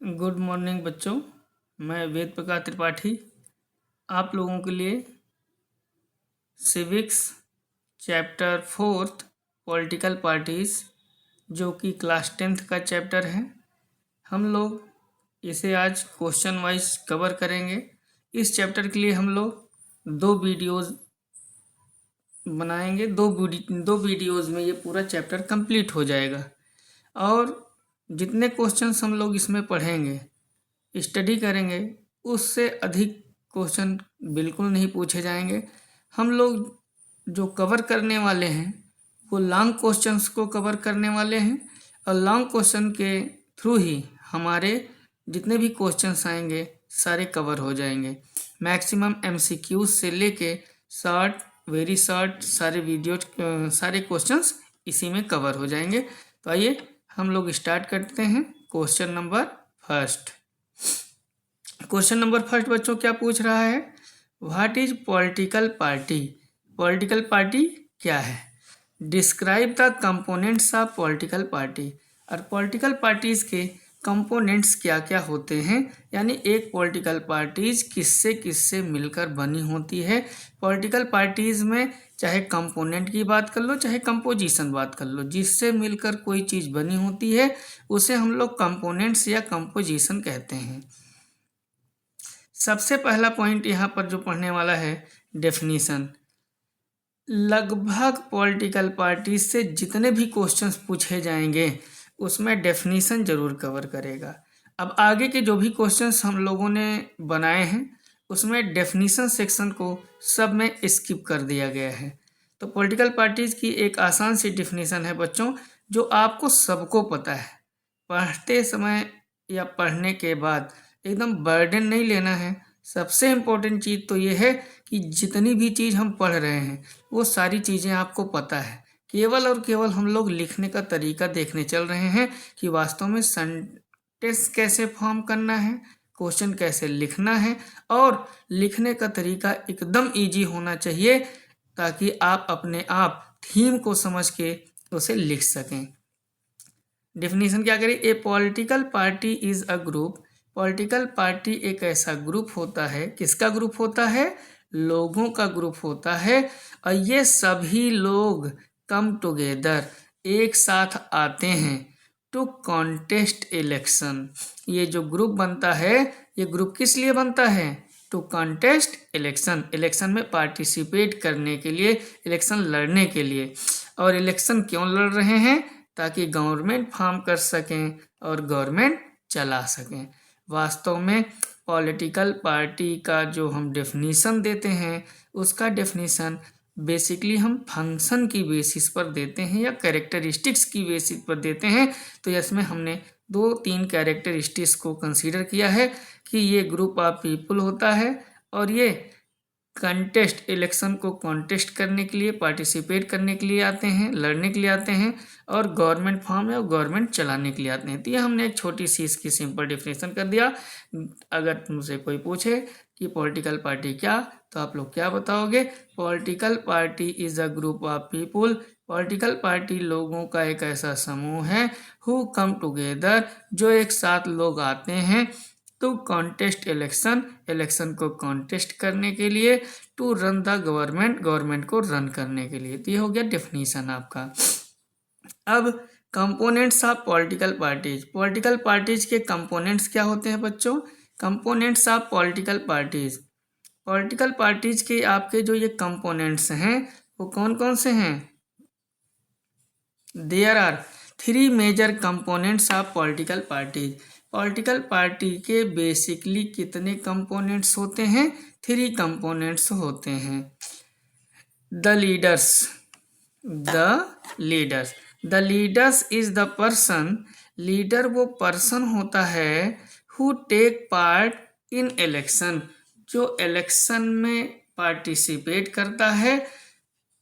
Good morning बच्चों। मैं वेद प्रकाश त्रिपाठी आप लोगों के लिए सिविक्स चैप्टर 4 पॉलिटिकल पार्टीज़ जो कि क्लास 10th का चैप्टर है, हम लोग इसे आज क्वेश्चन वाइज कवर करेंगे। इस चैप्टर के लिए हम लोग 2 वीडियोज़ बनाएंगे। दो वीडियोज़ में ये पूरा चैप्टर कंप्लीट हो जाएगा और जितने क्वेश्चंस हम लोग इसमें पढ़ेंगे, स्टडी करेंगे, उससे अधिक क्वेश्चन बिल्कुल नहीं पूछे जाएंगे। हम लोग जो कवर करने वाले हैं वो लॉन्ग क्वेश्चंस को कवर करने वाले हैं और लॉन्ग क्वेश्चन के थ्रू ही हमारे जितने भी क्वेश्चंस आएंगे सारे कवर हो जाएंगे। मैक्सिमम एमसीक्यूज से लेके शॉर्ट, वेरी शॉर्ट सारे सारे क्वेश्चंस इसी में कवर हो जाएंगे। तो आइए हम लोग स्टार्ट करते हैं। क्वेश्चन नंबर फर्स्ट बच्चों क्या पूछ रहा है? What is political party? Political party क्या है? Describe the components of political party. और पॉलिटिकल पार्टीज के कंपोनेंट्स क्या क्या होते हैं, यानी एक पॉलिटिकल पार्टीज किससे किससे मिलकर बनी होती है। पॉलिटिकल पार्टीज में चाहे कंपोनेंट की बात कर लो चाहे कंपोजिशन बात कर लो, जिससे मिलकर कोई चीज़ बनी होती है उसे हम लोग कंपोनेंट्स या कंपोजिशन कहते हैं। सबसे पहला पॉइंट यहाँ पर जो पढ़ने वाला है, डेफिनीशन। लगभग पॉलिटिकल पार्टी से जितने भी क्वेश्चंस पूछे जाएंगे उसमें डेफिनीशन जरूर कवर करेगा। अब आगे के जो भी क्वेश्चंस हम लोगों ने बनाए हैं उसमें डेफिनीशन सेक्शन को सब में स्किप कर दिया गया है। तो पॉलिटिकल पार्टीज की एक आसान सी डेफिनीशन है बच्चों, जो आपको सबको पता है। पढ़ते समय या पढ़ने के बाद एकदम बर्डन नहीं लेना है। सबसे इम्पोर्टेंट चीज़ तो ये है कि जितनी भी चीज़ हम पढ़ रहे हैं वो सारी चीज़ें आपको पता है। केवल और केवल हम लोग लिखने का तरीका देखने चल रहे हैं कि वास्तव में सेंटेंस कैसे फॉर्म करना है, क्वेश्चन कैसे लिखना है, और लिखने का तरीका एकदम इजी होना चाहिए ताकि आप अपने आप थीम को समझ के उसे लिख सकें। डेफिनेशन क्या करें? A political party is a group. Political party एक ऐसा ग्रुप होता है। किसका ग्रुप होता है? लोगों का ग्रुप होता है। और ये सभी लोग कम टुगेदर एक साथ आते हैं टू कॉन्टेस्ट इलेक्शन। ये जो ग्रुप बनता है, ये ग्रुप किस लिए बनता है? टू कॉन्टेस्ट इलेक्शन, इलेक्शन में पार्टिसिपेट करने के लिए, इलेक्शन लड़ने के लिए। और इलेक्शन क्यों लड़ रहे हैं? ताकि गवर्नमेंट फॉर्म कर सकें और गवर्नमेंट चला सकें। वास्तव में पॉलिटिकल पार्टी का जो हम डेफिनीशन देते हैं उसका डेफिनीशन बेसिकली हम फंक्शन की बेसिस पर देते हैं या कैरेक्टरिस्टिक्स की बेसिस पर देते हैं। तो इसमें हमने 2-3 कैरेक्टरिस्टिक्स को कंसीडर किया है कि ये ग्रुप ऑफ पीपल होता है और ये कंटेस्ट, इलेक्शन को कॉन्टेस्ट करने के लिए, पार्टिसिपेट करने के लिए आते हैं, लड़ने के लिए आते हैं, और गवर्नमेंट फॉर्म है और गवर्नमेंट चलाने के लिए आते हैं। तो ये हमने एक छोटी सी इसकी सिंपल डेफिनेशन कर दिया। अगर तुमसे कोई पूछे कि पॉलिटिकल पार्टी क्या, तो आप लोग क्या बताओगे? Political party is a group of people. Political party लोगों का एक ऐसा समूह है हु कम टुगेदर, जो एक साथ लोग आते हैं टू कॉन्टेस्ट इलेक्शन, इलेक्शन को कॉन्टेस्ट करने के लिए, to run the government, government को रन करने के लिए। तो ये हो गया डेफिनेशन आपका। अब components of political parties. Political parties के कंपोनेंट्स क्या होते हैं बच्चों? Components of political parties, political parties के आपके जो ये कंपोनेंट्स हैं वो कौन कौन से हैं? There are 3 major components of political parties. Political party के बेसिकली कितने कंपोनेंट्स होते हैं? 3 कंपोनेंट्स होते हैं। The leaders, the leaders is the person. Leader वो पर्सन होता है who take part in election, जो इलेक्शन में पार्टिसिपेट करता है,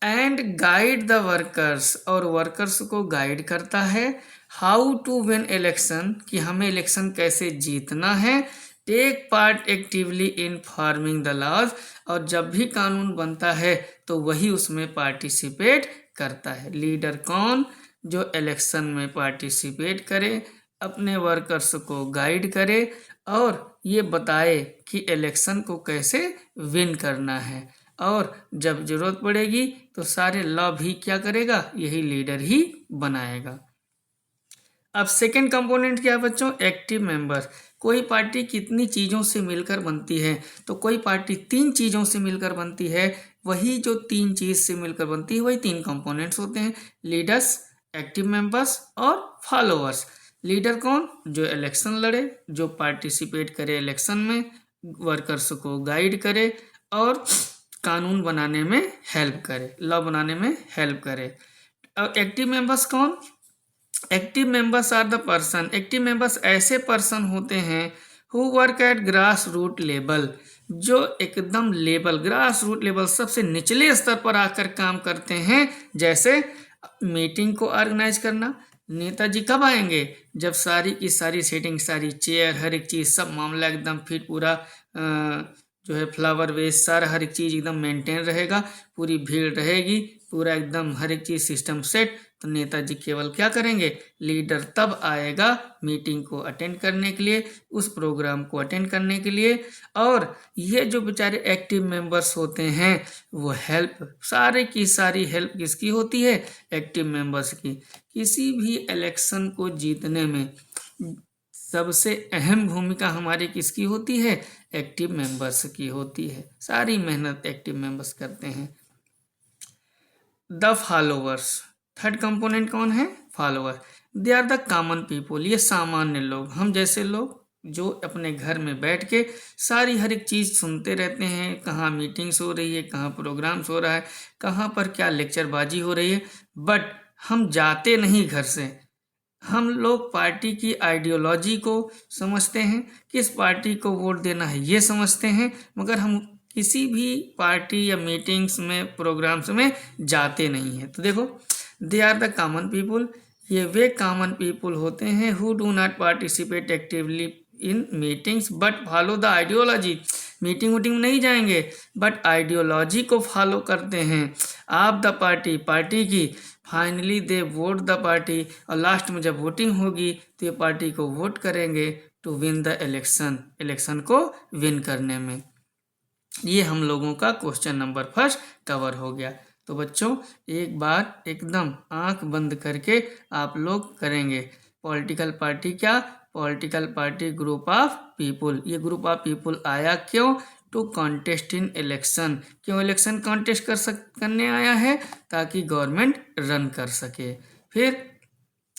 एंड गाइड द वर्कर्स, और वर्कर्स को गाइड करता है। हाउ टू विन इलेक्शन, कि हमें इलेक्शन कैसे जीतना है। Take part actively in forming the laws, और जब भी कानून बनता है तो वही उसमें पार्टिसिपेट करता है। लीडर कौन? जो इलेक्शन में पार्टिसिपेट करे अपने वर्कर्स को गाइड करे और ये बताए कि इलेक्शन को कैसे विन करना है, और जब जरूरत पड़ेगी तो सारे लॉ भी क्या करेगा, यही लीडर ही बनाएगा। अब सेकंड कंपोनेंट क्या है बच्चों, एक्टिव मेंबर। कोई पार्टी कितनी चीज़ों से मिलकर बनती है, तो कोई पार्टी 3 चीज़ों से मिलकर बनती है। वही जो 3 चीज़ से मिलकर बनती है वही 3 कंपोनेंट्स होते हैं, लीडर्स, एक्टिव मेंबर्स और फॉलोअर्स। लीडर कौन, जो इलेक्शन लड़े, जो पार्टिसिपेट करे इलेक्शन में, वर्कर्स को गाइड करे और कानून बनाने में हेल्प करे, लॉ बनाने में हेल्प करे। और एक्टिव मेंबर्स कौन, active members are the person, active members ऐसे पर्सन होते हैं who work at grass root level, जो एकदम लेवल, ग्रास रूट लेवल, सबसे निचले स्तर पर आकर काम करते हैं। जैसे मीटिंग को ऑर्गेनाइज करना, नेताजी कब आएंगे, जब सारी की सारी सेटिंग, सारी चेयर, हर एक चीज़, सब मामला एकदम फिट, पूरा जो है फ्लावर वेस, सारा हर एक चीज़ एकदम मेंटेन रहेगा, पूरी भीड़ रहेगी, पूरा एकदम हर एक चीज़ सिस्टम सेट, तो नेताजी केवल क्या करेंगे, लीडर तब आएगा मीटिंग को अटेंड करने के लिए, उस प्रोग्राम को अटेंड करने के लिए। और ये जो बेचारे एक्टिव मेंबर्स होते हैं वो हेल्प, सारे की सारी हेल्प किसकी होती है, एक्टिव मेंबर्स की। किसी भी इलेक्शन को जीतने में सबसे अहम भूमिका हमारी किसकी होती है, एक्टिव मेंबर्स की होती है। सारी मेहनत एक्टिव मेंबर्स करते हैं। द फॉलोअर्स, थर्ड कंपोनेंट कौन है, follower. They are the common people, ये सामान्य लोग, हम जैसे लोग, जो अपने घर में बैठ के सारी हर एक चीज़ सुनते रहते हैं, कहाँ मीटिंग्स हो रही है, कहाँ प्रोग्राम्स हो रहा है, कहाँ पर क्या लेक्चरबाजी हो रही है, बट हम जाते नहीं घर से। हम लोग पार्टी की आइडियोलॉजी को समझते हैं, किस पार्टी को वोट देना है ये समझते हैं, मगर हम किसी भी पार्टी या मीटिंग्स में, प्रोग्राम्स में जाते नहीं हैं। तो देखो, they are the common people, ये वे कॉमन पीपुल होते हैं who do not participate actively in meetings but follow the ideology. Meeting वूटिंग नहीं जाएंगे बट आइडियोलॉजी को फॉलो करते हैं आप द पार्टी, पार्टी की। Finally they vote the party, और लास्ट में जब वोटिंग होगी तो ये पार्टी को वोट करेंगे to win the election, election को विन करने में। ये हम लोगों का क्वेश्चन नंबर फर्स्ट कवर हो गया। तो बच्चों एक बार एकदम आंख बंद करके आप लोग करेंगे, पॉलिटिकल पार्टी क्या, political party group of people. ये ग्रुप ऑफ पीपुल आया क्यों, टू कॉन्टेस्ट इन इलेक्शन। क्यों इलेक्शन कॉन्टेस्ट करने आया है, ताकि गवर्नमेंट रन कर सके। फिर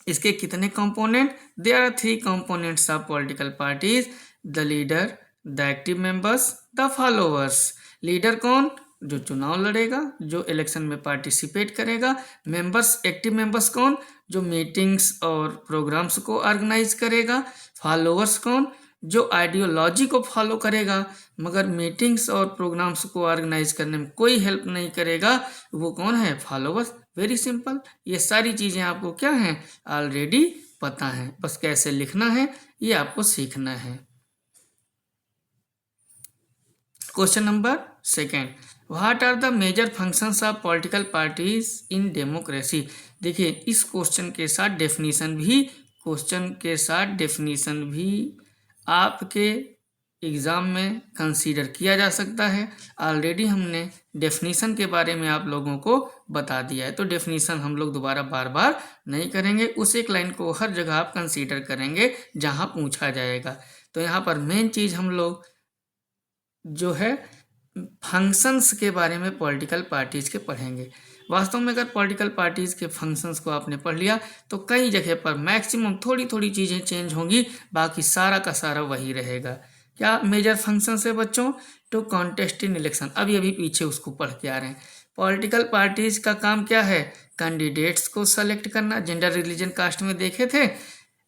इसके कितने component, there are 3 components of political parties, the leader, the active members, the followers. Leader कौन, जो चुनाव लड़ेगा, जो इलेक्शन में पार्टिसिपेट करेगा। मेंबर्स, एक्टिव मेंबर्स कौन, जो मीटिंग्स और प्रोग्राम्स को ऑर्गेनाइज करेगा। फॉलोअर्स कौन, जो आइडियोलॉजी को फॉलो करेगा मगर मीटिंग्स और प्रोग्राम्स को ऑर्गेनाइज करने में कोई हेल्प नहीं करेगा, वो कौन है, फॉलोअर्स। वेरी सिंपल, ये सारी चीज़ें आपको क्या हैं, ऑलरेडी पता है, बस कैसे लिखना है ये आपको सीखना है। Question number second, what are the major functions of political parties in democracy. देखिए इस क्वेश्चन के साथ डेफिनीशन भी आपके एग्ज़ाम में कंसीडर किया जा सकता है। ऑलरेडी हमने डेफिनीशन के बारे में आप लोगों को बता दिया है, तो डेफिनीशन हम लोग दोबारा बार बार नहीं करेंगे, उस एक लाइन को हर जगह आप कंसीडर करेंगे जहां पूछा जाएगा। तो यहाँ पर मेन चीज़ हम लोग जो है फंक्शंस के बारे में पॉलिटिकल पार्टीज़ के पढ़ेंगे। वास्तव में अगर पॉलिटिकल पार्टीज़ के फंक्शंस को आपने पढ़ लिया तो कई जगह पर मैक्सिमम थोड़ी थोड़ी चीज़ें चेंज होंगी, बाकी सारा का सारा वही रहेगा। क्या मेजर फंक्शंस है बच्चों, टू कॉन्टेस्ट इन इलेक्शन, अभी पीछे उसको पढ़ के आ रहे हैं। पॉलिटिकल पार्टीज़ का काम क्या है, कैंडिडेट्स को सेलेक्ट करना। जेंडर रिलीजन कास्ट में देखे थे,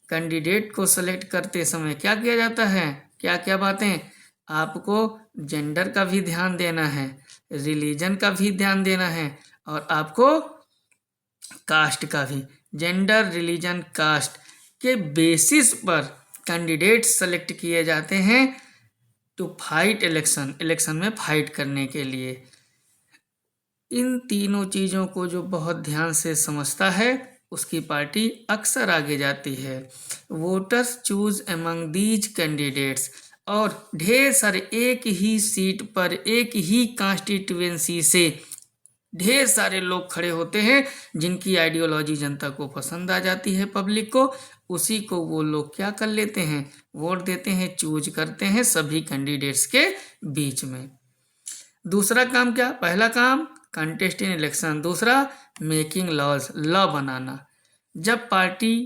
कैंडिडेट को सेलेक्ट करते समय क्या किया जाता है, क्या क्या बातें, आपको जेंडर का भी ध्यान देना है, रिलीजन का भी ध्यान देना है, और आपको कास्ट का भी। जेंडर, रिलीजन, कास्ट के बेसिस पर कैंडिडेट सेलेक्ट किए जाते हैं टू फाइट इलेक्शन में फाइट करने के लिए। इन तीनों चीज़ों को जो बहुत ध्यान से समझता है उसकी पार्टी अक्सर आगे जाती है। Voters choose among these candidates, और ढेर सारे एक ही सीट पर एक ही कॉन्स्टिट्यूएंसी से ढेर सारे लोग खड़े होते हैं जिनकी आइडियोलॉजी जनता को पसंद आ जाती है, पब्लिक को, उसी को वो लोग क्या कर लेते हैं, वोट देते हैं, चूज करते हैं सभी कैंडिडेट्स के बीच में। दूसरा काम क्या, पहला काम कंटेस्ट इन इलेक्शन, दूसरा मेकिंग लॉज, लॉ बनाना। जब पार्टी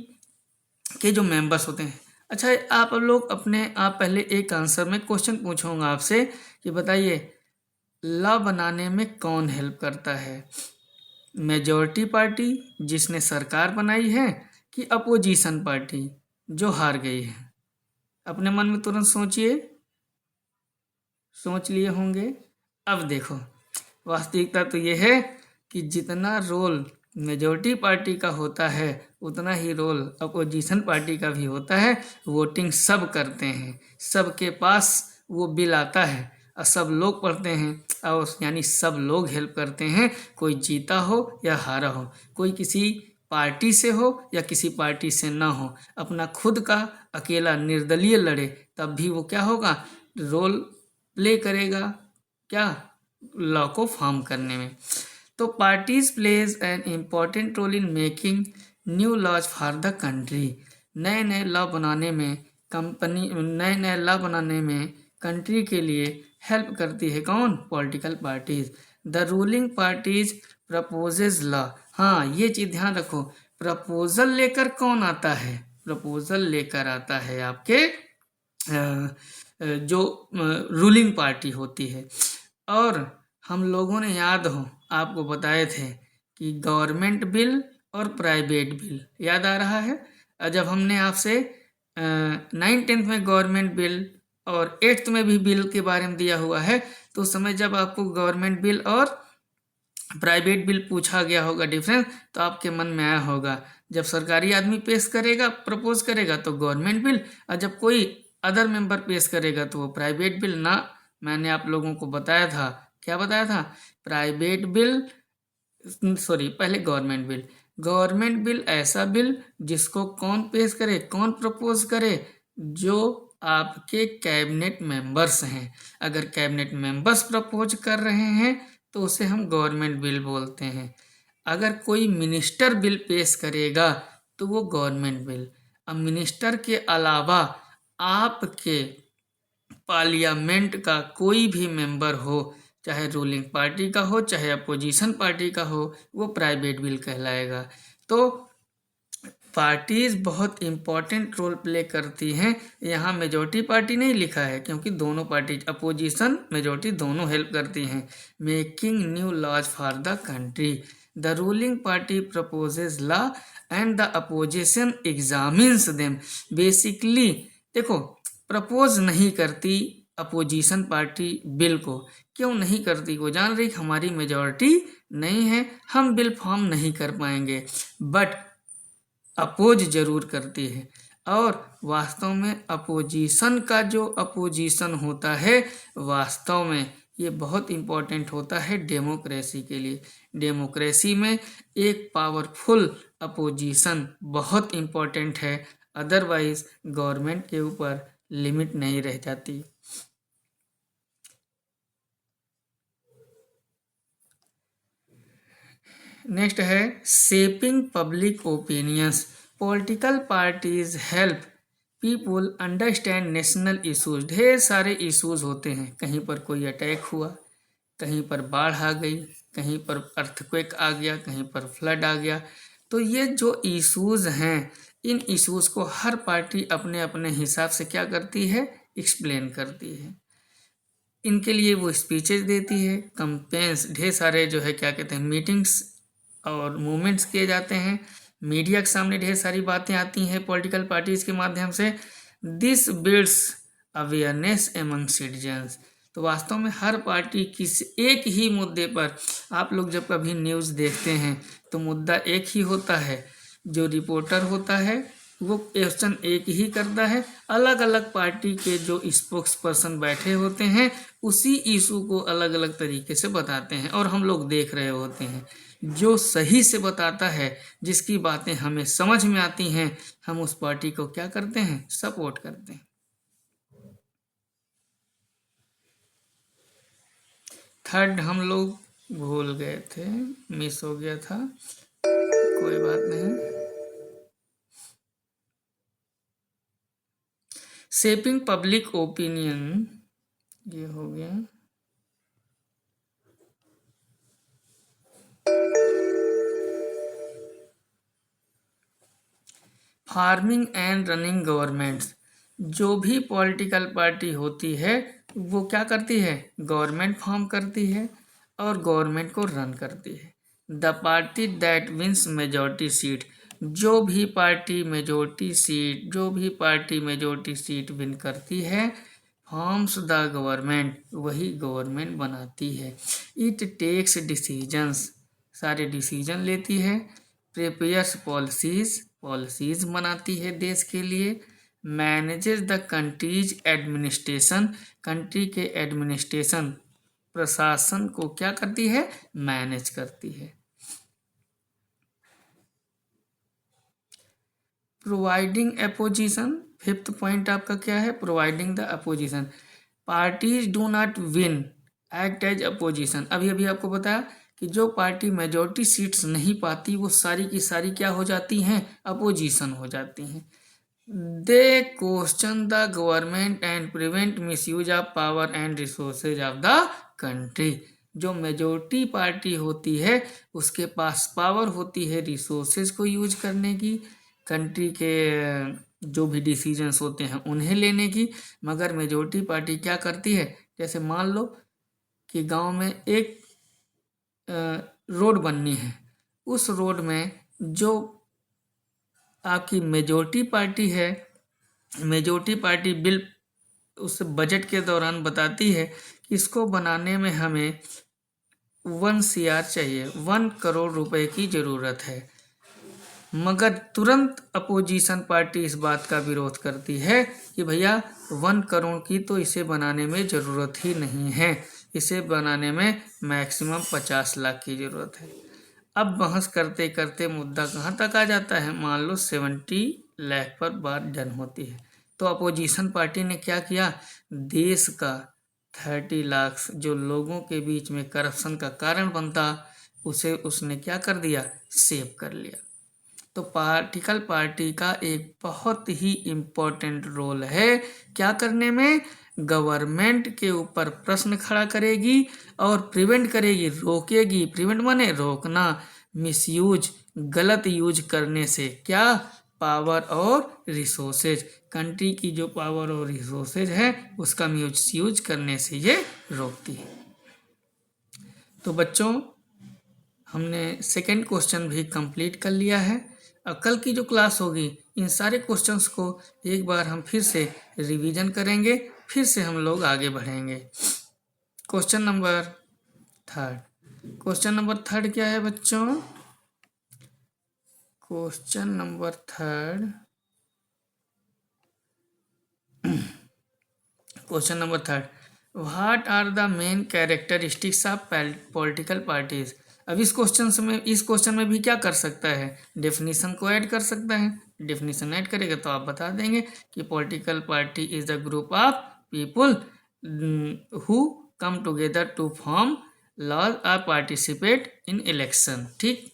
के जो मेंबर्स होते हैं, अच्छा आप लोग अपने आप पहले एक आंसर में क्वेश्चन पूछूंगा आपसे कि बताइए लॉ बनाने में कौन हेल्प करता है, मेजॉरिटी पार्टी जिसने सरकार बनाई है कि अपोजिशन पार्टी जो हार गई है? अपने मन में तुरंत सोचिए, सोच लिए होंगे। अब देखो वास्तविकता तो ये है कि जितना रोल मेजॉरिटी पार्टी का होता है उतना ही रोल अपोजिशन पार्टी का भी होता है। वोटिंग सब करते हैं, सबके पास वो बिल आता है और सब लोग पढ़ते हैं और यानी सब लोग हेल्प करते हैं, कोई जीता हो या हारा हो, कोई किसी पार्टी से हो या किसी पार्टी से ना हो, अपना खुद का अकेला निर्दलीय लड़े तब भी वो क्या होगा, रोल प्ले करेगा, क्या, लॉ को फॉर्म करने में। तो parties plays an important role in making new laws for the country. नए नए लॉ बनाने में नए लॉ बनाने में कंट्री के लिए हेल्प करती है कौन, political parties. The ruling parties proposes law, हाँ ये चीज ध्यान रखो, प्रपोजल लेकर कौन आता है, प्रपोजल लेकर आता है आपके जो रूलिंग पार्टी होती है। और हम लोगों ने याद हो आपको बताए थे कि गवर्नमेंट बिल और प्राइवेट बिल याद आ रहा है, जब हमने आपसे 9th-10th में गवर्नमेंट बिल और 8th में भी बिल के बारे में दिया हुआ है, तो उस समय जब आपको गवर्नमेंट बिल और प्राइवेट बिल पूछा गया होगा डिफरेंस, तो आपके मन में आया होगा जब सरकारी आदमी पेश करेगा प्रपोज करेगा तो गवर्नमेंट बिल, और जब कोई अदर मेंबर पेश करेगा तो वो प्राइवेट बिल ना। मैंने आप लोगों को बताया था, क्या बताया था, प्राइवेट बिल सॉरी पहले गवर्नमेंट बिल। गवर्नमेंट बिल ऐसा बिल जिसको कौन पेश करे, कौन प्रपोज करे, जो आपके कैबिनेट मेंबर्स हैं। अगर कैबिनेट मेंबर्स प्रपोज कर रहे हैं तो उसे हम गवर्नमेंट बिल बोलते हैं। अगर कोई मिनिस्टर बिल पेश करेगा तो वो गवर्नमेंट बिल। अब मिनिस्टर के अलावा आपके पार्लियामेंट का कोई भी मेंबर हो, चाहे रूलिंग पार्टी का हो चाहे अपोजिशन पार्टी का हो, वो प्राइवेट बिल कहलाएगा। तो पार्टीज बहुत इम्पोर्टेंट रोल प्ले करती हैं। यहाँ मेजॉरिटी पार्टी नहीं लिखा है क्योंकि दोनों पार्टी अपोजिशन मेजॉरिटी दोनों हेल्प करती हैं। Making new laws for the country, the ruling party proposes law and the opposition examines them. Basically देखो प्रपोज नहीं करती अपोजिशन पार्टी बिल को, क्यों नहीं करती, वो जान रही हमारी मेजॉरिटी नहीं है, हम बिल फॉर्म नहीं कर पाएंगे, बट अपोज जरूर करती है। और वास्तव में अपोजिशन का जो अपोजिशन होता है वास्तव में ये बहुत इम्पोर्टेंट होता है डेमोक्रेसी के लिए। डेमोक्रेसी में एक पावरफुल अपोजिशन बहुत इम्पोर्टेंट है, अदरवाइज गवर्नमेंट के ऊपर लिमिट नहीं रह जाती। नेक्स्ट है shaping public opinions. Political parties help people understand national issues. ढेर सारे इश्यूज होते हैं, कहीं पर कोई अटैक हुआ, कहीं पर बाढ़ आ गई, कहीं पर अर्थक्वेक आ गया, कहीं पर फ्लड आ गया। तो ये जो इश्यूज हैं इन इश्यूज को हर पार्टी अपने अपने हिसाब से क्या करती है, एक्सप्लेन करती है। इनके लिए वो स्पीचेस देती है, कंपेन्स, ढेर सारे जो है क्या कहते हैं मीटिंग्स और मूवमेंट्स किए जाते हैं, मीडिया के सामने ढेर सारी बातें आती हैं पॉलिटिकल पार्टीज के माध्यम से। This builds awareness among citizens. तो वास्तव में हर पार्टी किस एक ही मुद्दे पर, आप लोग जब कभी न्यूज़ देखते हैं तो मुद्दा एक ही होता है, जो रिपोर्टर होता है वो क्वेश्चन एक ही करता है, अलग अलग पार्टी के जो स्पोक्स पर्सन बैठे होते हैं उसी इशू को अलग अलग तरीके से बताते हैं और हम लोग देख रहे होते हैं। जो सही से बताता है, जिसकी बातें हमें समझ में आती हैं, हम उस पार्टी को क्या करते हैं, सपोर्ट करते हैं। थर्ड हम लोग भूल गए थे, मिस हो गया था, कोई बात नहीं। शेपिंग पब्लिक ओपिनियन, ये हो गया। फार्मिंग एंड रनिंग गवर्नमेंट्स, जो भी पॉलिटिकल पार्टी होती है वो क्या करती है, गवर्नमेंट फॉर्म करती है और गवर्नमेंट को रन करती है। The party that wins majority seat, जो भी पार्टी मेजॉरिटी सीट विन करती है, फॉर्म्स द गवर्नमेंट, वही गवर्नमेंट बनाती है। इट टेक्स डिसीजंस, सारे डिसीजन लेती है। प्रिपेयर्स पॉलिसीज बनाती है देश के लिए। Manages the country's administration, country के एडमिनिस्ट्रेशन, प्रशासन को क्या करती है, मैनेज करती है। प्रोवाइडिंग अपोजिशन, फिफ्थ पॉइंट आपका क्या है, providing the opposition. Parties do not win act as opposition, अभी अभी आपको बताया कि जो पार्टी मेजॉरिटी सीट्स नहीं पाती वो सारी की सारी क्या हो जाती हैं, अपोजिशन हो जाती हैं। They question the government and prevent misuse of power and resources of the country, जो मेजॉरिटी पार्टी होती है उसके पास पावर होती है रिसोर्सेज को यूज करने की, कंट्री के जो भी डिसीजंस होते हैं उन्हें लेने की, मगर मेजॉरिटी पार्टी क्या करती है, जैसे मान लो कि गांव में एक रोड बननी है, उस रोड में जो आपकी मेजॉरिटी पार्टी है, मेजॉरिटी पार्टी बिल उस बजट के दौरान बताती है कि इसको बनाने में हमें 1 CR चाहिए, 1 करोड़ रुपए की ज़रूरत है, मगर तुरंत अपोजिशन पार्टी इस बात का विरोध करती है कि भैया 1 करोड़ की तो इसे बनाने में ज़रूरत ही नहीं है, इसे बनाने में मैक्सिमम 50 लाख की ज़रूरत है। अब बहस करते करते मुद्दा कहाँ तक आ जाता है, मान लो 70 लाख पर बात डन होती है, तो अपोजिशन पार्टी ने क्या किया, देश का 30 लाख जो लोगों के बीच में करप्शन का कारण बनता उसे उसने क्या कर दिया, सेव कर लिया। तो पॉलिटिकल पार्टी का एक बहुत ही इम्पोर्टेंट रोल है क्या करने में, गवर्नमेंट के ऊपर प्रश्न खड़ा करेगी और प्रिवेंट करेगी, रोकेगी, प्रिवेंट माने रोकना, मिसयूज गलत यूज करने से, क्या, पावर और रिसोर्सेज, कंट्री की जो पावर और रिसोर्सेज है उसका मिसयूज करने से ये रोकती है। तो बच्चों हमने सेकेंड क्वेश्चन भी कंप्लीट कर लिया है। अब कल की जो क्लास होगी इन सारे क्वेश्चंस को एक बार हम फिर से रिवीजन करेंगे, फिर से हम लोग आगे बढ़ेंगे। क्वेश्चन नंबर थर्ड क्या है बच्चों, question number third what are the main characteristics of political parties. अब इस क्वेश्चन में भी क्या कर सकता है, डेफिनेशन को ऐड कर सकता है, डेफिनेशन ऐड करेगा तो आप बता देंगे कि political party is the group of people who come together to form laws और पार्टिसिपेट इन इलेक्शन। ठीक,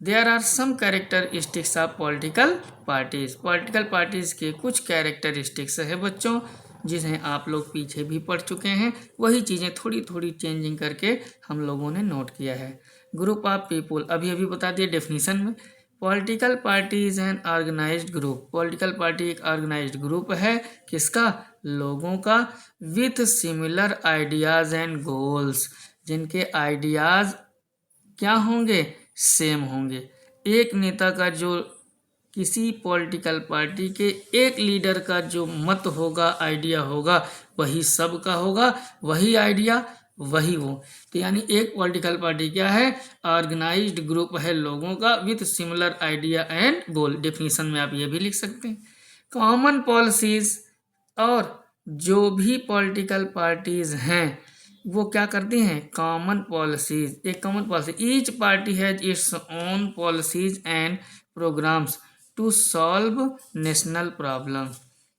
there are some characteristics of political parties के कुछ कैरेक्टरिस्टिक्स है बच्चों जिन्हें आप लोग पीछे भी पढ़ चुके हैं, वही चीज़ें थोड़ी थोड़ी चेंजिंग करके हम लोगों ने नोट किया है। ग्रुप ऑफ पीपुल अभी अभी बता दिए डेफिनेशन में, political party is an organised group, political party एक ऑर्गेनाइज्ड ग्रुप है, किसका, लोगों का, with similar ideas and goals, जिनके आइडियाज क्या होंगे, सेम होंगे। एक नेता का जो किसी पॉलिटिकल पार्टी के एक लीडर का जो मत होगा, आइडिया होगा, वही सबका होगा, वही आइडिया वही वो। तो यानी एक पॉलिटिकल पार्टी क्या है? ऑर्गेनाइज्ड ग्रुप है लोगों का with similar idea and goal. Definition में आप ये भी लिख सकते हैं। कॉमन पॉलिसीज, और जो भी पॉलिटिकल पार्टीज हैं वो क्या करती हैं? कॉमन पॉलिसीज, एक common policy. Each party has its own policies and programmes to solve national problem.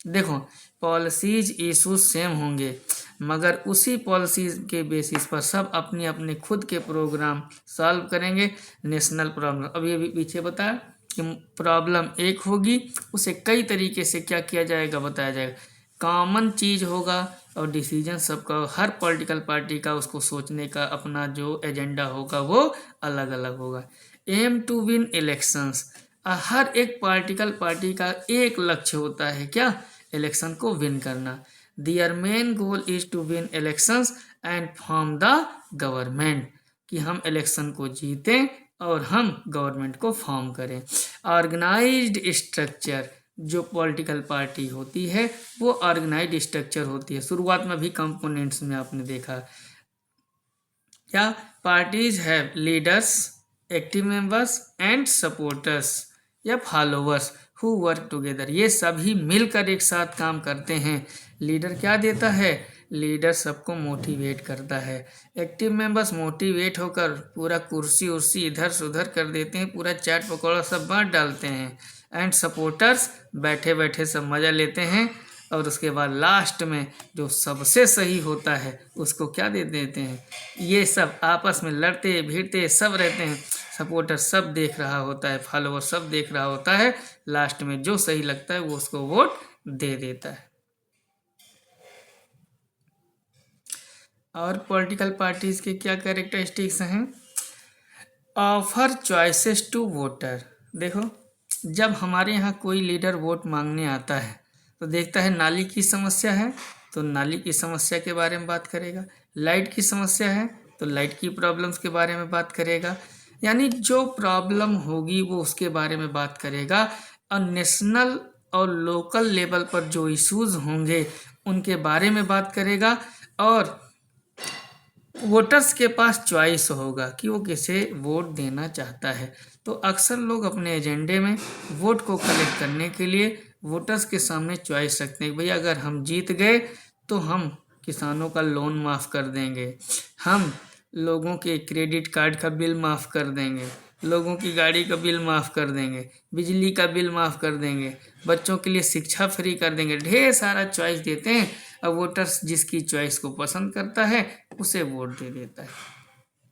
देखो, पॉलिसीज इशूज सेम होंगे मगर उसी पॉलिसीज के बेसिस पर सब अपने अपने खुद के प्रोग्राम सॉल्व करेंगे नेशनल प्रॉब्लम। अभी अभी पीछे बताया कि प्रॉब्लम एक होगी, उसे कई तरीके से क्या किया जाएगा बताया जाएगा। कॉमन चीज़ होगा और डिसीजन सबका, हर पॉलिटिकल पार्टी का उसको सोचने का अपना जो एजेंडा होगा वो अलग अलग होगा। एम टू विन इलेक्शंस, हर एक पॉलिटिकल पार्टी का एक लक्ष्य होता है, क्या? इलेक्शन को विन करना। Their main goal is to win elections and form the government, कि हम इलेक्शन को जीतें और हम गवर्नमेंट को फॉर्म करें। ऑर्गेनाइज्ड स्ट्रक्चर, जो पॉलिटिकल पार्टी होती है वो ऑर्गेनाइज्ड स्ट्रक्चर होती है। शुरुआत में भी कंपोनेंट्स में आपने देखा क्या? Parties have leaders, active members and supporters या फॉलोवर्स हु वर्क टुगेदर। ये सभी मिलकर एक साथ काम करते हैं। लीडर क्या देता है? लीडर सबको मोटिवेट करता है। एक्टिव मेंबर्स मोटिवेट होकर पूरा कुर्सी उर्सी इधर से उधर कर देते हैं, पूरा चाट पकौड़ा सब बांट डालते हैं। एंड सपोर्टर्स बैठे बैठे सब मज़ा लेते हैं। और उसके बाद लास्ट में जो सबसे सही होता है उसको क्या दे देते हैं? ये सब आपस में लड़ते भिड़ते सब रहते हैं, सपोर्टर सब देख रहा होता है, फॉलोअर सब देख रहा होता है, लास्ट में जो सही लगता है वो उसको वोट दे देता है। और पॉलिटिकल पार्टीज के क्या कैरेक्टरिस्टिक्स हैं? Offer choices to voter. देखो, जब हमारे यहाँ कोई लीडर वोट मांगने आता है तो देखता है नाली की समस्या है तो नाली की समस्या के बारे में बात करेगा, लाइट की समस्या है तो लाइट की प्रॉब्लम्स के बारे में बात करेगा, यानी जो प्रॉब्लम होगी वो उसके बारे में बात करेगा। और नेशनल और लोकल लेवल पर जो इश्यूज होंगे उनके बारे में बात करेगा। और वोटर्स के पास चॉइस होगा कि वो किसे वोट देना चाहता है। तो अक्सर लोग अपने एजेंडे में वोट को कलेक्ट करने के लिए वोटर्स के सामने चॉइस रखते हैं। भैया अगर हम जीत गए तो हम किसानों का लोन माफ़ कर देंगे, हम लोगों के क्रेडिट कार्ड का बिल माफ़ कर देंगे, लोगों की गाड़ी का बिल माफ़ कर देंगे, बिजली का बिल माफ़ कर देंगे, बच्चों के लिए शिक्षा फ्री कर देंगे। ढेर सारा चॉइस देते हैं। अब वोटर्स जिसकी चॉइस को पसंद करता है उसे वोट दे देता है।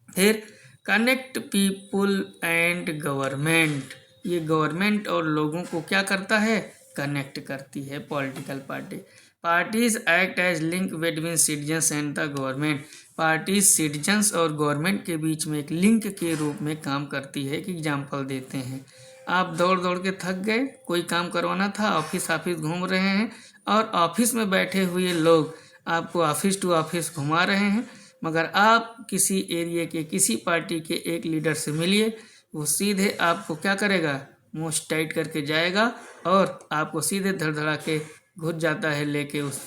फिर कनेक्ट पीपुल एंड गवर्नमेंट, ये गवर्नमेंट और लोगों को क्या करता है? कनेक्ट करती है political party. Parties act as link between citizens and the government. Parties citizens और गवर्नमेंट के बीच में एक लिंक के रूप में काम करती है। एक एग्जाम्पल देते हैं, आप दौड़ दौड़ के थक गए, कोई काम करवाना था, ऑफिस घूम रहे हैं और ऑफिस में बैठे हुए लोग आपको ऑफिस टू ऑफिस घुमा रहे हैं, मगर आप किसी एरिया के किसी पार्टी के एक लीडर से मिलिए, वो सीधे आपको क्या करेगा? मुँह टाइट करके जाएगा और आपको सीधे धड़धड़ा के घुस जाता है लेके उस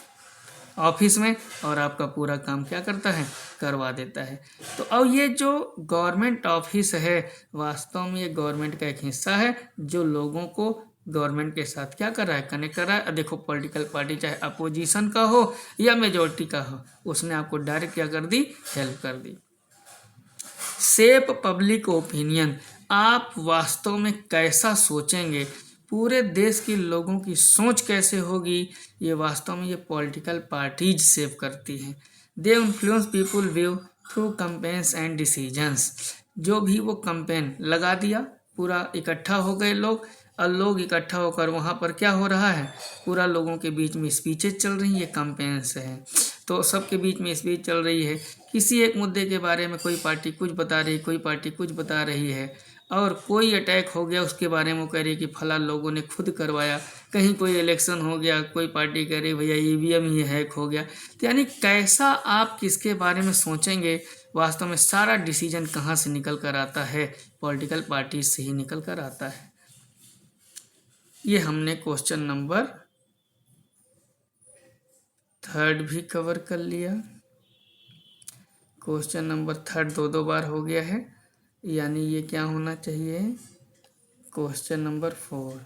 ऑफिस में और आपका पूरा काम क्या करता है? करवा देता है। तो अब ये जो गवर्नमेंट ऑफिस है वास्तव में ये गवर्नमेंट का एक हिस्सा है जो लोगों को गवर्नमेंट के साथ क्या कर रहा है? कनेक्ट कर रहा है। देखो, पॉलिटिकल पार्टी चाहे अपोजिशन का हो या मेजोरिटी का हो, उसने आपको डायरेक्ट क्या कर दी? हेल्प कर दी। शेप पब्लिक ओपिनियन, आप वास्तव में कैसा सोचेंगे, पूरे देश के लोगों की सोच कैसे होगी, ये वास्तव में ये पॉलिटिकल पार्टीज शेप करती हैं। They influence people view through campaigns and decisions. जो भी वो कैंपेन लगा दिया, पूरा इकट्ठा हो गए लोग और लोग इकट्ठा होकर वहाँ पर क्या हो रहा है? पूरा लोगों के बीच में स्पीचेज चल रही हैं, ये कैंपेन्स हैं। तो सबके बीच में स्पीच चल रही है, किसी एक मुद्दे के बारे में कोई पार्टी कुछ बता रही, कोई पार्टी कुछ बता रही है, और कोई अटैक हो गया उसके बारे में वो कह रही कि फला लोगों ने खुद करवाया, कहीं कोई इलेक्शन हो गया, कोई पार्टी कह रही भैया ईवीएम ही हैक हो गया। तो यानी कैसा आप किसके बारे में सोचेंगे, वास्तव में सारा डिसीजन कहाँ से निकल कर आता है? पॉलिटिकल पार्टी से ही निकल कर आता है। ये हमने क्वेश्चन नंबर 3 भी कवर कर लिया। क्वेश्चन नंबर थर्ड 2 बार हो गया है, यानी ये क्या होना चाहिए, क्वेश्चन नंबर 4।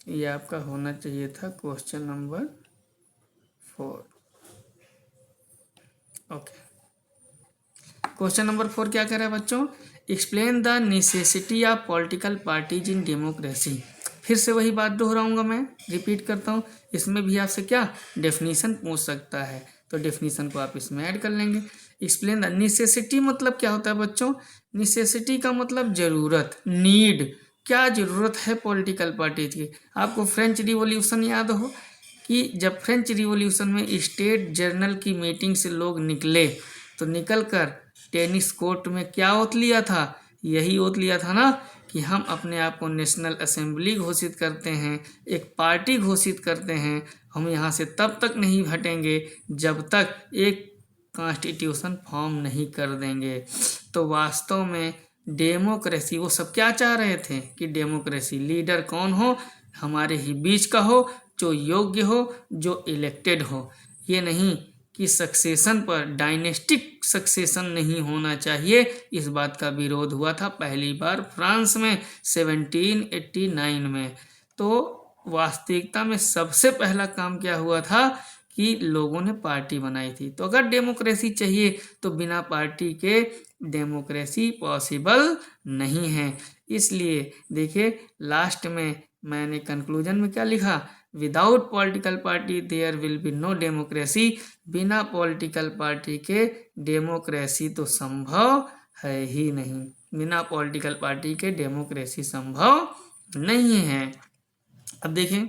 ये आपका होना चाहिए था question number 4। Okay, question number 4 क्या कर रहा है बच्चों, explain the necessity of political parties in democracy. फिर से वही बात दोहराऊंगा, मैं रिपीट करता हूँ, इसमें भी आपसे क्या डेफिनीशन पूछ सकता है, तो डेफिनीशन को आप इसमें ऐड कर लेंगे। एक्सप्लेन द नेसेसिटी मतलब क्या होता है बच्चों, नेसेसिटी का मतलब जरूरत, नीड, क्या जरूरत है पॉलिटिकल पार्टी की। आपको फ्रेंच रिवॉल्यूशन याद हो कि जब फ्रेंच रिवॉल्यूशन में स्टेट जर्नल की मीटिंग से लोग निकले, तो निकल कर टेनिस कोर्ट में क्या ओत लिया था, यही ओत लिया था ना कि हम अपने आप को नेशनल असेंबली घोषित करते हैं, एक पार्टी घोषित करते हैं, हम यहाँ से तब तक नहीं हटेंगे जब तक एक कॉन्स्टिट्यूशन फॉर्म नहीं कर देंगे। तो वास्तव में डेमोक्रेसी, वो सब क्या चाह रहे थे कि डेमोक्रेसी लीडर कौन हो, हमारे ही बीच का हो, जो योग्य हो, जो इलेक्टेड हो, ये नहीं कि सक्सेशन पर डायनेस्टिक सक्सेशन नहीं होना चाहिए। इस बात का विरोध हुआ था पहली बार फ्रांस में 1789 में। तो वास्तविकता में सबसे पहला काम क्या हुआ था कि लोगों ने पार्टी बनाई थी। तो अगर डेमोक्रेसी चाहिए तो बिना पार्टी के डेमोक्रेसी पॉसिबल नहीं है। इसलिए देखिए लास्ट में मैंने कंक्लूजन में क्या लिखा, without political party there will be no democracy. बिना पॉलिटिकल पार्टी के डेमोक्रेसी तो संभव है ही नहीं, बिना पॉलिटिकल पार्टी के डेमोक्रेसी संभव नहीं है। अब देखें,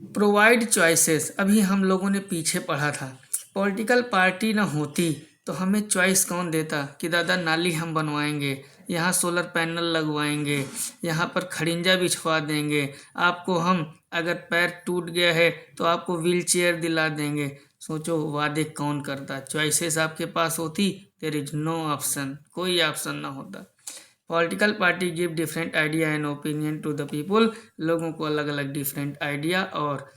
प्रोवाइड चॉइसेस, अभी हम लोगों ने पीछे पढ़ा था, पॉलिटिकल पार्टी ना होती तो हमें चॉइस कौन देता कि दादा नाली हम बनवाएंगे, यहाँ सोलर पैनल लगवाएंगे, यहाँ पर खड़िंजा बिछवा देंगे, आपको हम अगर पैर टूट गया है तो आपको व्हील चेयर दिला देंगे। सोचो वादे कौन करता, चॉइसेस आपके पास होती, देयर इज नो ऑप्शन, कोई ऑप्शन ना होता। Political party give different idea and opinion to the people, लोगों को अलग अलग डिफरेंट आइडिया और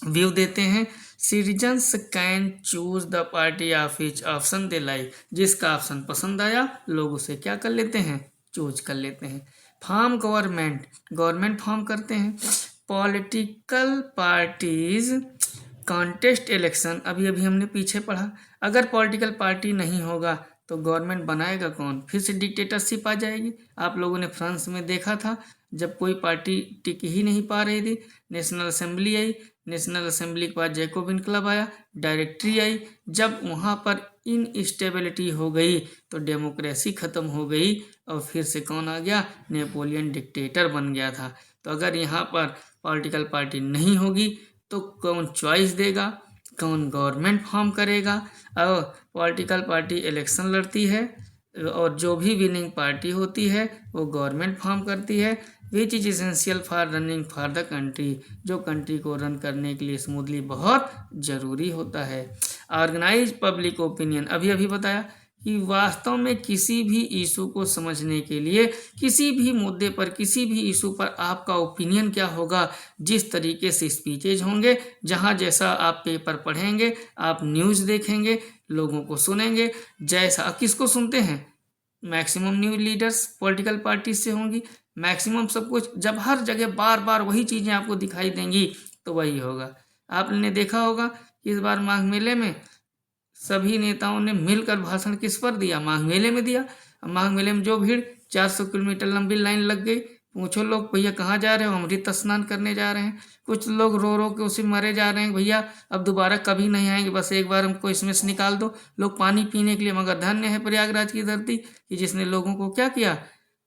व्यू देते हैं। Citizens can choose the party of which option they like, जिसका ऑप्शन पसंद आया लोग उसे क्या कर लेते हैं, चूज कर लेते हैं। फॉर्म गवर्नमेंट, गवर्नमेंट फॉर्म करते हैं। पॉलिटिकल पार्टीज कॉन्टेस्ट इलेक्शन, अभी अभी हमने पीछे पढ़ा, अगर पॉलिटिकल पार्टी नहीं होगा तो गवर्नमेंट बनाएगा कौन, फिर से डिक्टेटरशिप आ जाएगी। आप लोगों ने फ्रांस में देखा था जब कोई पार्टी टिक ही नहीं पा रही थी, नेशनल असेंबली आई, नेशनल असेंबली के बाद जैकोबिन क्लब आया, डायरेक्टरी आई, जब वहाँ पर इनस्टेबिलिटी हो गई तो डेमोक्रेसी ख़त्म हो गई और फिर से कौन आ गया, नेपोलियन डिक्टेटर बन गया था। तो अगर यहाँ पर पॉलिटिकल पार्टी नहीं होगी तो कौन चॉइस देगा, कौन गवर्नमेंट फॉर्म करेगा, और पॉलिटिकल पार्टी इलेक्शन लड़ती है और जो भी विनिंग पार्टी होती है वो गवर्नमेंट फॉर्म करती है, which is essential for running for the country, जो कंट्री को रन करने के लिए स्मूथली बहुत ज़रूरी होता है। ऑर्गेनाइज पब्लिक ओपिनियन, अभी अभी बताया कि वास्तव में किसी भी इशू को समझने के लिए, किसी भी मुद्दे पर, किसी भी इशू पर आपका ओपिनियन क्या होगा, जिस तरीके से स्पीचेज होंगे, जहाँ जैसा आप पेपर पढ़ेंगे, आप न्यूज़ देखेंगे, लोगों को सुनेंगे, जैसा आप किसको सुनते हैं, maximum news leaders political party से होंगी, मैक्सिमम सब कुछ, जब हर जगह बार बार वही चीज़ें आपको दिखाई देंगी तो वही होगा। आपने देखा होगा इस बार माघ मेले में सभी नेताओं ने मिलकर भाषण किस पर दिया, माघ मेले में दिया। माघ मेले में जो भीड़, 400 किलोमीटर लंबी लाइन लग गई, पूछो लोग भैया कहाँ जा रहे हो, अमृत स्नान करने जा रहे हैं। कुछ लोग रो रो के उसे मरे जा रहे हैं, भैया अब दोबारा कभी नहीं आएंगे, बस एक बार हमको इसमें से निकाल दो। लोग पानी पीने के लिए, मगर धन्य है प्रयागराज की धरती कि जिसने लोगों को क्या किया,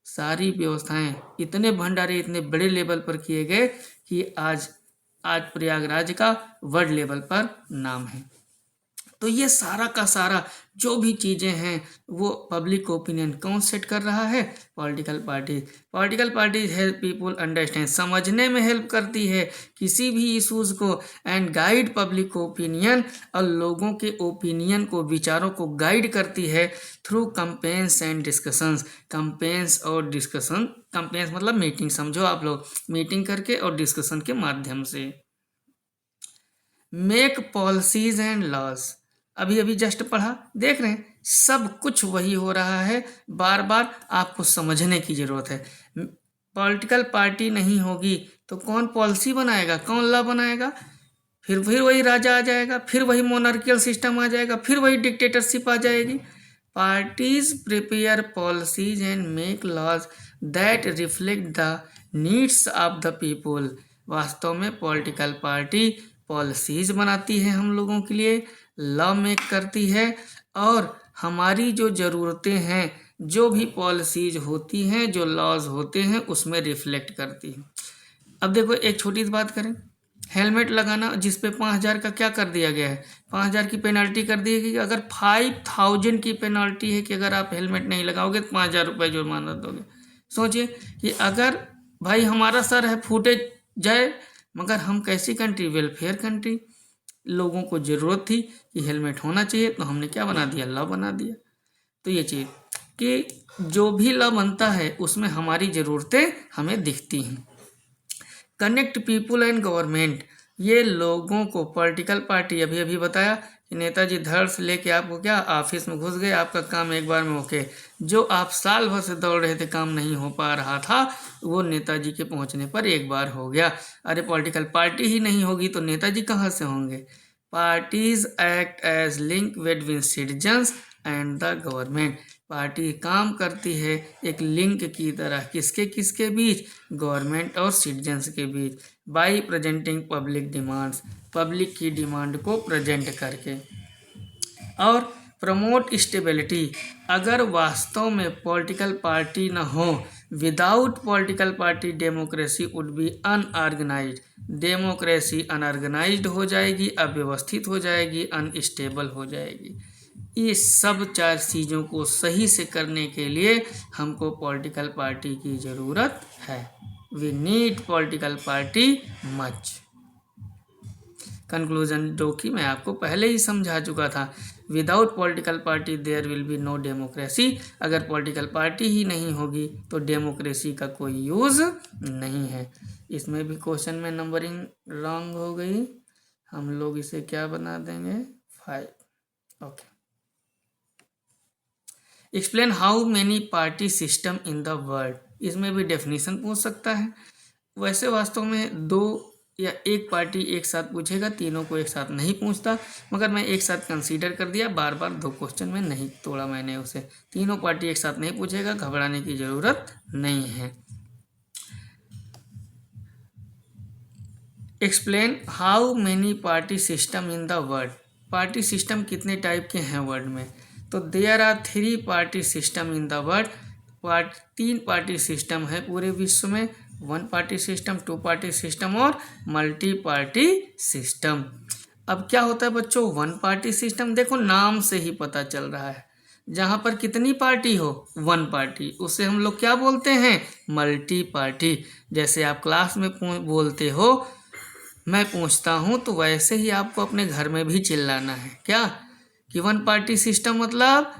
सारी व्यवस्थाएं, इतने भंडारे इतने बड़े लेवल पर किए गए कि आज प्रयागराज का वर्ल्ड लेवल पर नाम है। तो ये सारा का सारा जो भी चीज़ें हैं वो पब्लिक ओपिनियन कौन सेट कर रहा है, political party. Political party help people understand, समझने में हेल्प करती है किसी भी इशूज़ को, एंड गाइड पब्लिक ओपिनियन, और लोगों के ओपिनियन को, विचारों को गाइड करती है through companies and discussions. Companies और डिस्कशन, कंपेन्स मतलब मीटिंग, समझो आप लोग, मीटिंग करके और डिस्कशन के माध्यम से। Make policies and laws. अभी अभी जस्ट पढ़ा, देख रहे हैं सब कुछ वही हो रहा है, बार बार आपको समझने की जरूरत है। पॉलिटिकल पार्टी नहीं होगी तो कौन पॉलिसी बनाएगा, कौन लॉ बनाएगा, फिर वही राजा आ जाएगा, फिर वही मोनार्कियल सिस्टम आ जाएगा, फिर वही डिक्टेटरशिप आ जाएगी। Parties prepare policies and make laws that reflect the needs of the people. वास्तव में पॉलिटिकल पार्टी पॉलिसीज बनाती है हम लोगों के लिए, लॉ मेक करती है, और हमारी जो ज़रूरतें हैं, जो भी पॉलिसीज होती हैं, जो लॉज होते हैं, उसमें रिफ्लेक्ट करती है। अब देखो एक छोटी सी बात करें, हेलमेट लगाना जिस पे 5,000 का क्या कर दिया गया है, 5,000 की पेनल्टी कर दी गई। अगर 5,000 की पेनल्टी है कि अगर आप हेलमेट नहीं लगाओगे तो 5,000 रुपये जुर्माना दोगे। सोचिए कि अगर भाई हमारा सर है फूटे जाए, मगर हम कैसी कंट्री, वेलफेयर कंट्री, लोगों को ज़रूरत थी कि हेलमेट होना चाहिए, तो हमने क्या बना दिया, लॉ बना दिया। तो ये चीज़ कि जो भी लॉ बनता है उसमें हमारी ज़रूरतें हमें दिखती हैं। कनेक्ट पीपुल एंड गवर्नमेंट, ये लोगों को, पॉलिटिकल पार्टी अभी अभी बताया कि नेताजी धड़ से लेके आपको क्या ऑफिस में घुस गए, आपका काम एक बार में होके, जो आप साल भर से दौड़ रहे थे, काम नहीं हो पा रहा था, वो नेताजी के पहुंचने पर एक बार हो गया। अरे पॉलिटिकल पार्टी ही नहीं होगी तो नेताजी कहाँ से होंगे। Parties act as link between citizens and the government, party काम करती है एक लिंक की तरह, किसके किसके बीच, गवर्नमेंट और सिटीजन्स के बीच, by presenting public demands, public की डिमांड को प्रेजेंट करके, और प्रमोट स्टेबिलिटी। अगर वास्तव में पॉलिटिकल पार्टी न हो, without political party democracy would be unorganised, democracy unorganised हो जाएगी, अव्यवस्थित हो जाएगी, अनस्टेबल हो जाएगी। ये सब 4 चीज़ों को सही से करने के लिए हमको पॉलिटिकल पार्टी की ज़रूरत है। We need political party much. Conclusion जो कि मैं आपको पहले ही समझा चुका था, without political party there will be no democracy. अगर पॉलिटिकल पार्टी ही नहीं होगी तो डेमोक्रेसी का कोई यूज़ नहीं है। इसमें भी क्वेश्चन में नंबरिंग रॉन्ग हो गई, हम लोग इसे क्या बना देंगे, 5। Okay. Explain how many party system in the world, इसमें भी डेफिनेशन पूछ सकता है। वैसे वास्तव में 2 या 1 पार्टी एक साथ पूछेगा, तीनों को एक साथ नहीं पूछता, मगर मैं एक साथ कंसीडर कर दिया, बार बार 2 क्वेश्चन में नहीं तोड़ा मैंने उसे। तीनों पार्टी एक साथ नहीं पूछेगा, घबराने की ज़रूरत नहीं है। Explain how many party system in the world, party system कितने टाइप के हैं वर्ल्ड में। तो there are 3 party system in the world, 3 party system है पूरे विश्व में, 1 पार्टी सिस्टम, 2 पार्टी सिस्टम और मल्टी पार्टी सिस्टम। अब क्या होता है बच्चों, 1 पार्टी सिस्टम, देखो नाम से ही पता चल रहा है, जहाँ पर कितनी पार्टी हो, 1 पार्टी, उसे हम लोग क्या बोलते हैं, मल्टी पार्टी। जैसे आप क्लास में बोलते हो, मैं पूछता हूँ, तो वैसे ही आपको अपने घर में भी चिल्लाना है, क्या कि 1 पार्टी सिस्टम मतलब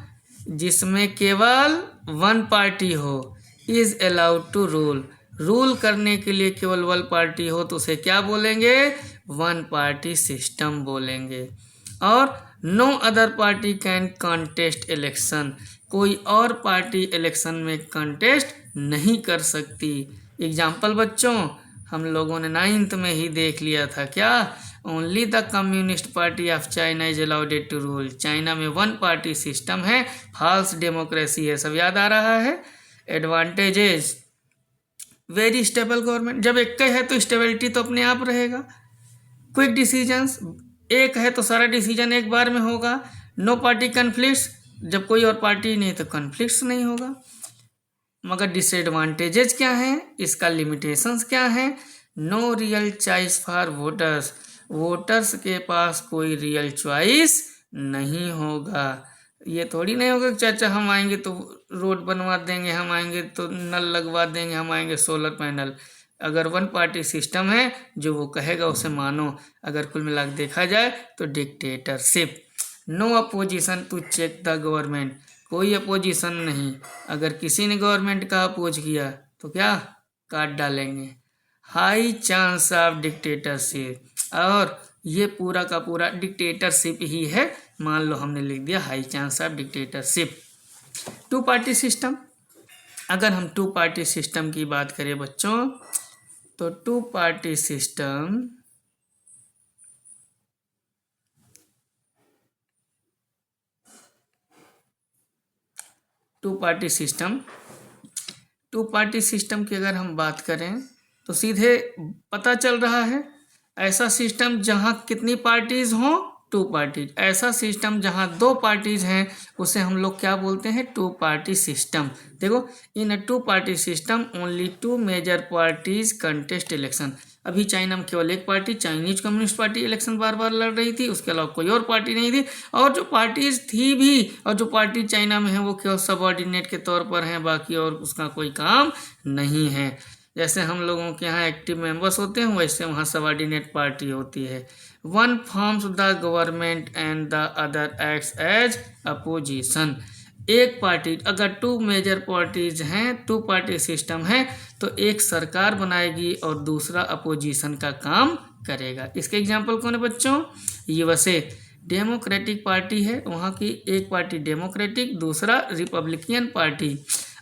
जिसमें केवल 1 पार्टी हो, is allowed to rule, rule करने के लिए केवल 1 पार्टी हो, तो उसे क्या बोलेंगे, 1 पार्टी सिस्टम बोलेंगे। और no other party can contest election, कोई और पार्टी इलेक्शन में कंटेस्ट नहीं कर सकती। एग्जाम्पल बच्चों हम लोगों ने 9th में ही देख लिया था, क्या, only the Communist Party of China is allowed to rule, China में 1 पार्टी सिस्टम है, फॉल्स डेमोक्रेसी है, सब याद आ रहा है। एडवांटेजेस, वेरी स्टेबल गवर्नमेंट, जब एक है तो स्टेबिलिटी तो अपने आप रहेगा। क्विक डिसीजंस, एक है तो सारा डिसीजन एक बार में होगा। नो पार्टी कन्फ्लिक्ट्स, जब कोई और पार्टी नहीं तो कन्फ्लिक्ट्स नहीं होगा। मगर डिसएडवांटेजेस क्या हैं, इसका लिमिटेशंस क्या है, no real choice for voters, voters के पास कोई रियल चॉइस नहीं होगा। ये थोड़ी नहीं होगा कि चाचा हम आएंगे तो रोड बनवा देंगे, हम आएंगे तो नल लगवा देंगे, हम आएंगे सोलर पैनल। अगर 1 पार्टी सिस्टम है, जो वो कहेगा उसे मानो। अगर कुल मिला के देखा जाए तो dictatorship. No opposition to check the government, कोई अपोजिशन नहीं, अगर किसी ने गवर्नमेंट का अपोज किया तो क्या, काट डालेंगे। हाई चांस ऑफ डिक्टेटरशिप, और ये पूरा का पूरा डिक्टेटरशिप ही है। मान लो हमने लिख दिया high chance of dictatorship. Two party system, अगर हम टू पार्टी सिस्टम की बात करें बच्चों, तो two party system two party system की अगर हम बात करें तो सीधे पता चल रहा है, ऐसा सिस्टम जहां कितनी पार्टीज हों, टू पार्टीज। ऐसा सिस्टम जहां दो पार्टीज हैं उसे हम लोग क्या बोलते हैं, टू पार्टी सिस्टम। देखो, in a two party system only two major parties contest election. अभी चाइना में केवल एक पार्टी, चाइनीज कम्युनिस्ट पार्टी, इलेक्शन बार बार लड़ रही थी, उसके अलावा कोई और पार्टी नहीं थी। और जो पार्टीज थी भी, और जो पार्टी चाइना में है, वो केवल सबऑर्डिनेट के तौर पर हैं, बाकी और उसका कोई काम नहीं है। जैसे हम लोगों के यहाँ एक्टिव मेंबर्स होते हैं, वैसे वहाँ सबऑर्डिनेट पार्टी होती है। One forms the government and the other acts as opposition. एक पार्टी, अगर टू मेजर पार्टीज हैं, टू पार्टी सिस्टम है, तो एक सरकार बनाएगी और दूसरा अपोजिशन का काम करेगा। इसके एग्जाम्पल कौन है बच्चों, यूएसए डेमोक्रेटिक पार्टी है, वहाँ की एक पार्टी डेमोक्रेटिक, दूसरा रिपब्लिकन पार्टी।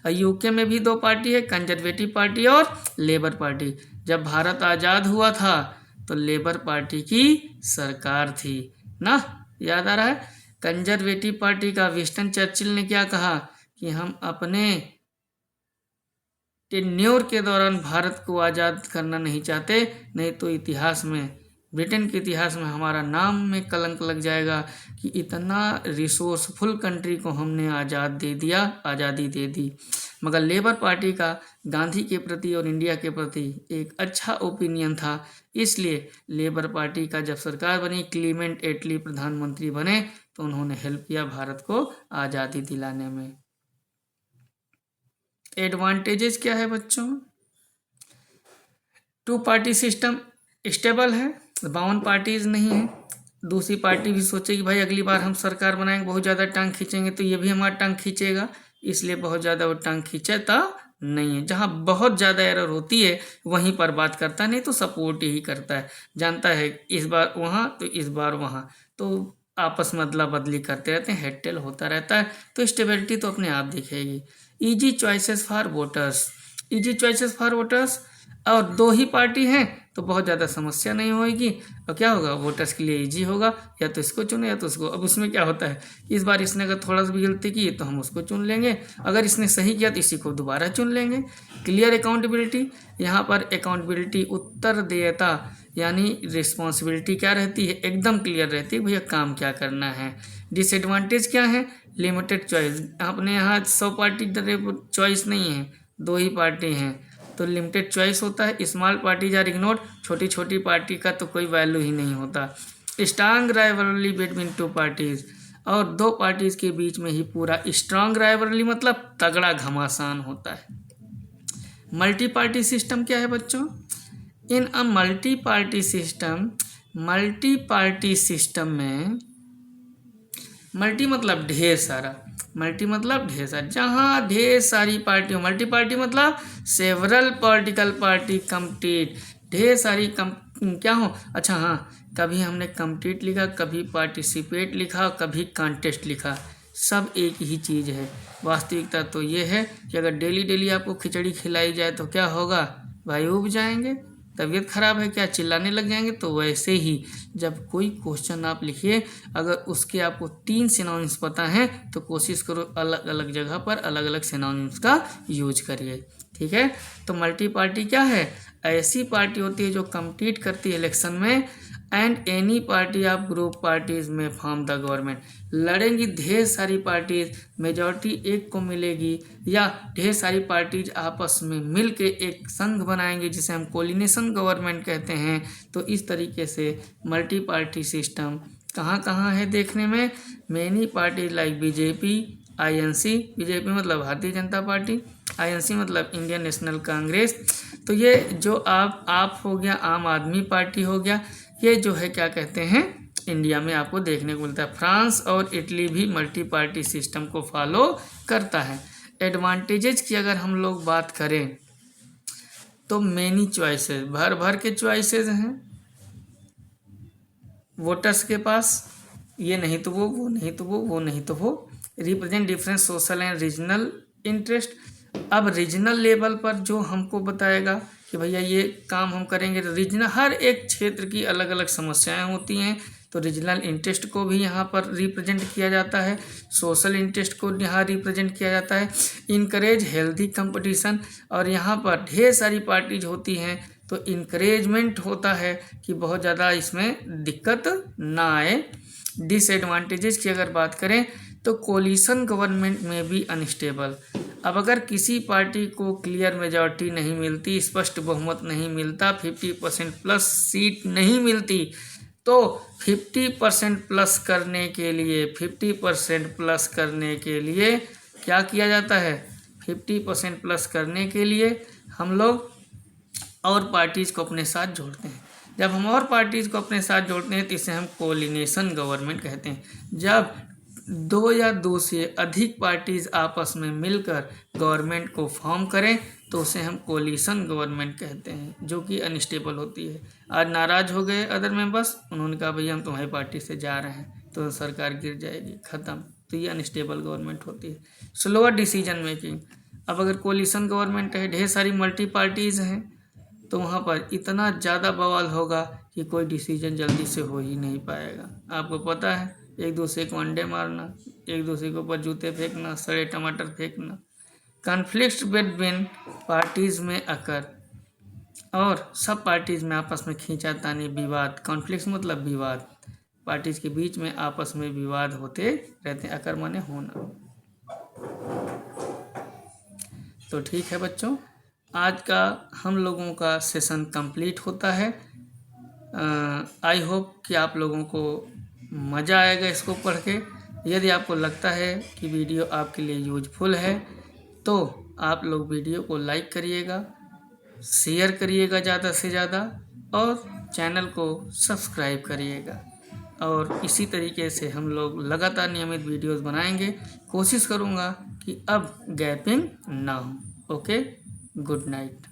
यूके में भी दो पार्टी है, कंजर्वेटिव पार्टी और लेबर पार्टी। जब भारत आज़ाद हुआ था तो लेबर पार्टी की सरकार थी ना, याद आ रहा है। कंजर्वेटिव पार्टी का विंस्टन चर्चिल ने क्या कहा कि हम अपने टेन्योर के दौरान भारत को आज़ाद करना नहीं चाहते, नहीं तो इतिहास में, ब्रिटेन के इतिहास में हमारा नाम में कलंक लग जाएगा कि इतना रिसोर्सफुल कंट्री को हमने आज़ादी दे दी। मगर लेबर पार्टी का गांधी के प्रति और इंडिया के प्रति एक अच्छा ओपिनियन था, इसलिए लेबर पार्टी का जब सरकार बनी, क्लीमेंट एटली प्रधानमंत्री बने, तो उन्होंने हेल्प किया भारत को आज़ादी दिलाने में। एडवांटेजेस क्या है बच्चों, टू पार्टी सिस्टम स्टेबल है, 52 पार्टीज नहीं है। दूसरी पार्टी भी सोचेगी भाई अगली बार हम सरकार बनाएंगे, बहुत ज़्यादा टांग खींचेंगे, तो ये भी हमारा टांग खींचेगा, इसलिए बहुत ज़्यादा वो टांग खींचता नहीं है। जहाँ बहुत ज़्यादा एरर होती है वहीं पर बात करता है, नहीं तो सपोर्ट ही करता है, जानता है इस बार वहाँ तो इस बार वहाँ, तो आपस में अदला बदली करते रहते हैं, हेड टेल होता रहता है, तो स्टेबिलिटी तो अपने आप दिखेगी। Easy choices for voters, easy choices for voters, और दो ही पार्टी हैं तो बहुत ज़्यादा समस्या नहीं होगी, और क्या होगा, वोटर्स के लिए इजी होगा, या तो इसको चुने या तो उसको। अब उसमें क्या होता है, इस बार इसने अगर थोड़ा सा भी गलती की तो हम उसको चुन लेंगे, अगर इसने सही किया तो इसी को दोबारा चुन लेंगे। क्लियर अकाउंटेबिलिटी, यहाँ पर अकाउंटेबिलिटी उत्तरदेयता यानी रिस्पॉन्सिबिलिटी क्या रहती है, एकदम क्लियर रहती है, भैया काम क्या करना है। डिसएडवांटेज क्या है, लिमिटेड चॉइस, अपने यहाँ 100 पार्टी चॉइस नहीं है, दो ही पार्टी हैं, तो लिमिटेड चॉइस होता है। स्मॉल पार्टीज आर इग्नोर्ड, छोटी छोटी पार्टी का तो कोई वैल्यू ही नहीं होता। Strong rivalry between two parties, और दो पार्टीज के बीच में ही पूरा स्ट्रांग राइवलरी मतलब तगड़ा घमासान होता है। मल्टी पार्टी सिस्टम क्या है बच्चों, इन अ मल्टी पार्टी सिस्टम में मल्टी मतलब ढेर सारा, जहाँ ढेर सारी पार्टी हो, मल्टी पार्टी मतलब सेवरल पॉलिटिकल पार्टी कम्पीट, ढेर सारी क्या हो, अच्छा हाँ, कभी हमने कम्पीट लिखा, कभी पार्टिसिपेट लिखा, कभी कॉन्टेस्ट लिखा, सब एक ही चीज़ है। वास्तविकता तो ये है कि अगर डेली डेली आपको खिचड़ी खिलाई जाए तो क्या होगा भाई, उब जाएंगे, तबीयत खराब है क्या, चिल्लाने लग जाएंगे। तो वैसे ही जब कोई क्वेश्चन आप लिखिए, अगर उसके आपको 3 सिनोनिम्स पता है तो कोशिश करो अलग अलग जगह पर अलग अलग सिनोनिम्स का यूज करिए, ठीक है। तो मल्टी पार्टी क्या है, ऐसी पार्टी होती है जो कम्पीट करती है इलेक्शन में, and any party of group parties में फॉर्म द गवर्नमेंट, लड़ेंगी ढेर सारी पार्टीज, मेजॉरिटी एक को मिलेगी, या ढेर सारी पार्टीज आपस में मिल के एक संघ बनाएंगे जिसे हम कोलिनेशन गवर्नमेंट कहते हैं। तो इस तरीके से मल्टी पार्टी सिस्टम कहाँ कहाँ है देखने में, many party like BJP, INC, BJP मतलब भारतीय जनता पार्टी, आईएनसी मतलब इंडियन नेशनल कांग्रेस। तो ये जो आप हो गया, आम आदमी पार्टी हो गया, ये जो है क्या कहते हैं, इंडिया में आपको देखने को मिलता है। फ्रांस और इटली भी मल्टी पार्टी सिस्टम को फॉलो करता है। एडवांटेजेस की अगर हम लोग बात करें तो मेनी चॉइसेस, भर भर के चॉइसेस हैं, वोटर्स के पास, ये नहीं तो वो नहीं तो वो नहीं तो वो। Represent different social and regional interest. अब रीजनल लेवल पर जो हमको बताएगा कि भैया ये काम हम करेंगे, तो रीजनल हर एक क्षेत्र की अलग अलग समस्याएं होती हैं, तो रीजनल इंटरेस्ट को भी यहाँ पर रिप्रेजेंट किया जाता है, सोशल इंटरेस्ट को यहाँ रिप्रेजेंट किया जाता है। इनकरेज हेल्दी कंपटीशन, और यहाँ पर ढेर सारी पार्टीज होती हैं तो इनकरेजमेंट होता है कि बहुत ज़्यादा इसमें दिक्कत ना आए। डिसएडवांटेजेस की अगर बात करें तो कोलिशन गवर्नमेंट में भी अनस्टेबल। अब अगर किसी पार्टी को क्लियर मेजॉरिटी नहीं मिलती, स्पष्ट बहुमत नहीं मिलता, 50% प्लस सीट नहीं मिलती, तो 50% प्लस करने के लिए 50% प्लस करने के लिए क्या किया जाता है? 50% प्लस करने के लिए हम लोग और पार्टीज़ को अपने साथ जोड़ते हैं। जब हम और पार्टीज़ को अपने साथ जोड़ते हैं तो इसे हम कोलिनेशन गवर्नमेंट कहते हैं। जब दो या दो से अधिक पार्टीज़ आपस में मिलकर गवर्नमेंट को फॉर्म करें तो उसे हम कोलिशन गवर्नमेंट कहते हैं, जो कि अनस्टेबल होती है। आज नाराज़ हो गए अदर मेंबर्स, उन्होंने कहा भैया हम तुम्हारी पार्टी से जा रहे हैं, तो सरकार गिर जाएगी, ख़त्म। तो ये अनस्टेबल गवर्नमेंट होती है। Slower decision making. अब अगर कोलिशन गवर्नमेंट है, ढेर सारी मल्टी पार्टीज़ हैं, तो वहाँ पर इतना ज़्यादा बवाल होगा कि कोई डिसीजन जल्दी से हो ही नहीं पाएगा। आपको पता है, एक दूसरे को अंडे मारना, एक दूसरे के ऊपर जूते फेंकना, सड़े टमाटर फेंकना। कॉन्फ्लिक्ट बिटवीन पार्टीज़ में अकर, और सब पार्टीज़ में आपस में खींचातानी, विवाद। कॉन्फ्लिक्ट मतलब विवाद, पार्टीज़ के बीच में आपस में विवाद होते रहते हैं। अकर माने होना। तो ठीक है बच्चों, आज का हम लोगों का सेशन कंप्लीट होता है। आई होप कि आप लोगों को मज़ा आएगा इसको पढ़ के। यदि आपको लगता है कि वीडियो आपके लिए यूजफुल है तो आप लोग वीडियो को लाइक करिएगा, शेयर करिएगा ज़्यादा से ज़्यादा, और चैनल को सब्सक्राइब करिएगा। और इसी तरीके से हम लोग लगातार नियमित वीडियोस बनाएंगे। कोशिश करूँगा कि अब गैपिंग ना हो। Okay, good night.